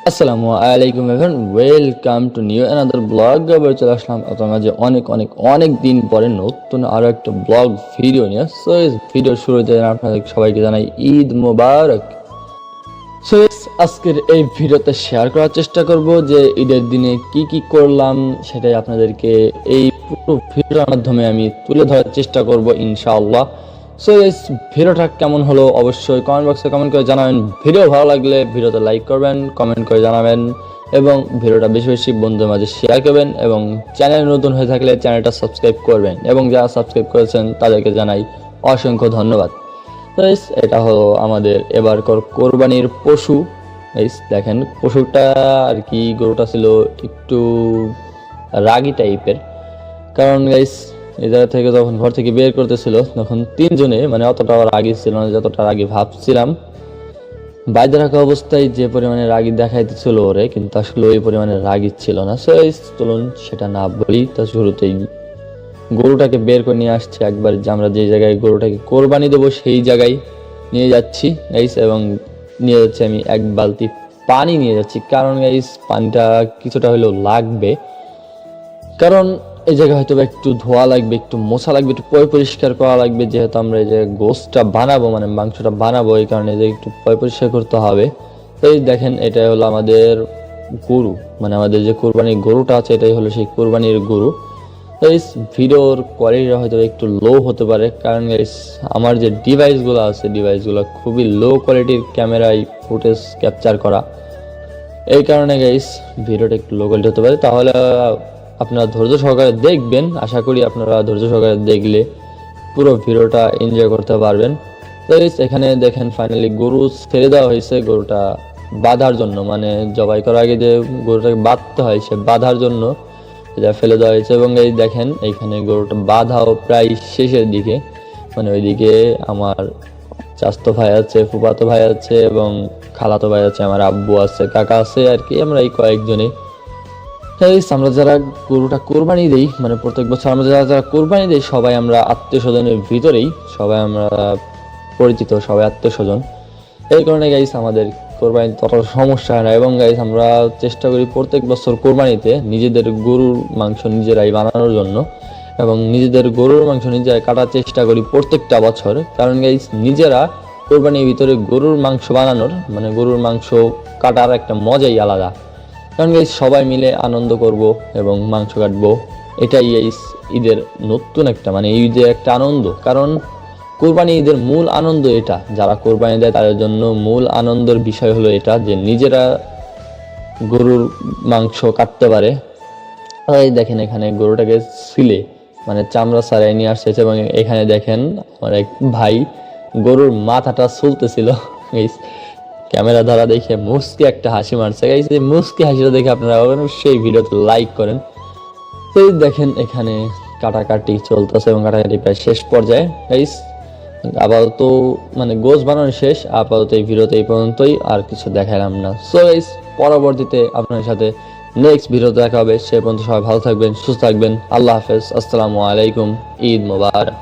আসসালামু আলাইকুম everyone, welcome to new another blog. আবার চলে আসলাম আপনার মাঝে অনেক অনেক অনেক দিন পরে নতুন আরো একটা ব্লগ ভিডিও নিয়ে। সো এই ভিডিও শুরুতে আপনাদের সবাইকে জানাই ঈদ মোবারক। সো আজকের এই ভিডিওতে শেয়ার করার চেষ্টা করব যে ঈদের দিনে কি কি করলাম, সেটাই আপনাদেরকে এই পুরো ভিডিওর মাধ্যমে আমি তুলে ধরার চেষ্টা করব ইনশাআল্লাহ। সো এই ভিডিওটা কেমন হলো অবশ্যই কমেন্ট বক্সে কমেন্ট করে জানাবেন। ভিডিও ভালো লাগলে ভিডিওতে লাইক করবেন, কমেন্ট করে জানাবেন এবং ভিডিওটা বেশি বেশি বন্ধুদের মাঝে শেয়ার করবেন এবং চ্যানেল নতুন হয়ে থাকলে চ্যানেলটা সাবস্ক্রাইব করবেন এবং যারা সাবস্ক্রাইব করেছেন তাদেরকে জানাই অসংখ্য ধন্যবাদ। এটা হলো আমাদের এবারকার কোরবানির পশু। দেখেন পশুটা আর কি, গরুটা ছিল একটু রাগী টাইপের। কারণ গাইস এই জায়গা থেকে যখন ঘর থেকে বের করতেছিল তখন তিনজনে মানে অতটা রাগী ছিল না যতটা রাগী ভাবছিলাম। বাইরে রাখা অবস্থায় যে পরিমাণে রাগী দেখাইতেছিল ওরে, কিন্তু আসলে ওই পরিমাণে রাগী ছিল না। সো চলুন সেটা না বলি, তা শুরুতেই গরুটাকে বের করে নিয়ে আসছে একবার, যে আমরা যে জায়গায় গরুটাকে কোরবানি দেবো সেই জায়গায় নিয়ে যাচ্ছি গাইস। এবং নিয়ে যাচ্ছি আমি এক বালতি পানি নিয়ে যাচ্ছি, কারণ গাইস পানিটা কিছুটা হলেও লাগবে। কারণ এই জায়গায় হয়তো একটু ধোয়া লাগবে, একটু মোছা লাগবে, একটু পরিষ্কার করা লাগবে, যেহেতু আমরা এই যে গোশটা বানাবো মানে মাংসটা বানাবো, এই কারণে যে একটু পরিষ্কার করতে হবে। এই দেখেন এটাই হলো আমাদের গরু, মানে আমাদের যে কোরবানির গরুটা আছে এটাই হলো সেই কোরবানির গরু। এই ভিডিওর কোয়ালিটি হয়তো একটু লো হতে পারে, কারণ আমার যে ডিভাইসগুলো আছে ডিভাইসগুলো খুবই লো কোয়ালিটির ক্যামেরায় ফুটেজ ক্যাপচার করা, এই কারণে গাইস ভিডিওটা একটু লো কোয়ালিটি হতে পারে। তাহলে আপনারা ধৈর্য সহকারে দেখবেন, আশা করি আপনারা ধৈর্য সহকারে দেখলে পুরো ভিডিওটা এনজয় করতে পারবেন। তো এখানে দেখেন ফাইনালি গরু ছেড়ে দেওয়া হয়েছে, গরুটা বাঁধার জন্য, মানে জবাই করার আগে যে গরুটাকে বাঁধতে হয় সে বাঁধার জন্য এটা ফেলে দেওয়া হয়েছে। এবং এই দেখেন এইখানে গরুটা বাঁধাও প্রায় শেষের দিকে, মানে ওইদিকে আমার চাচাতো ভাই আছে, ফুফাতো ভাই আছে এবং খালাতো ভাই আছে, আমার আব্বু আছে, কাকা আছে, আর কি আমরা এই কয়েকজনে। আমরা যারা গরুটা কোরবানি দেই, মানে প্রত্যেক বছর আমরা যারা যারা কোরবানি দেই সবাই আমরা আত্মীয় স্বজনের ভিতরেই, সবাই আমরা পরিচিত, সবাই আত্মীয় স্বজন। এই কারণে গাইস আমাদের কোরবানি তত সমস্যা হয় না। এবং গাইস আমরা চেষ্টা করি প্রত্যেক বছর কোরবানিতে নিজেদের গরুর মাংস নিজেরাই বানানোর জন্য, এবং নিজেদের গরুর মাংস নিজেরাই কাটার চেষ্টা করি প্রত্যেকটা বছর। কারণ গাইস নিজেরা কোরবানির ভিতরে গরুর মাংস বানানোর মানে গরুর মাংস কাটার একটা মজাই আলাদা। কারণ গাইস সবাই মিলে আনন্দ করব এবং মাংস কাটবো, এটাই ঈদের নতুন একটা মানে ঈদের একটা আনন্দ। কারণ কোরবানি ঈদের মূল আনন্দ এটা, যারা কোরবানি দেয় তাদের জন্য মূল আনন্দের বিষয় হলো এটা যে নিজেরা গরুর মাংস কাটতে পারে। এই দেখেন এখানে গরুটাকে ছিলে মানে চামড়া ছাড়াই নিয়ে আসছে, এবং এখানে দেখেন আমার এক ভাই গরুর মাথাটা চুলতেছিল। ক্যামেরা ধরা দেখে মুস্কি একটা হাসি মারছে গাইস, এই মুস্কি হাসিটা দেখে আপনারা অবশ্যই ভিডিওতে লাইক করেন। তো দেখেন এখানে কাটাকাটি চলতেছে এবং কাটাকাটি প্রায় শেষ পর্যায়ে গাইস। আপাতত মানে গোশ বানানো শেষ, আপাতত এই ভিডিওতে এই পর্যন্তই, আর কিছু দেখালাম না। সো গাইস পরবর্তীতে আপনার সাথে নেক্সট ভিডিওতে দেখা হবে, সে পর্যন্ত সবাই ভালো থাকবেন, সুস্থ থাকবেন। আল্লাহ হাফেজ, আসসালামু আলাইকুম, ঈদ মোবারক।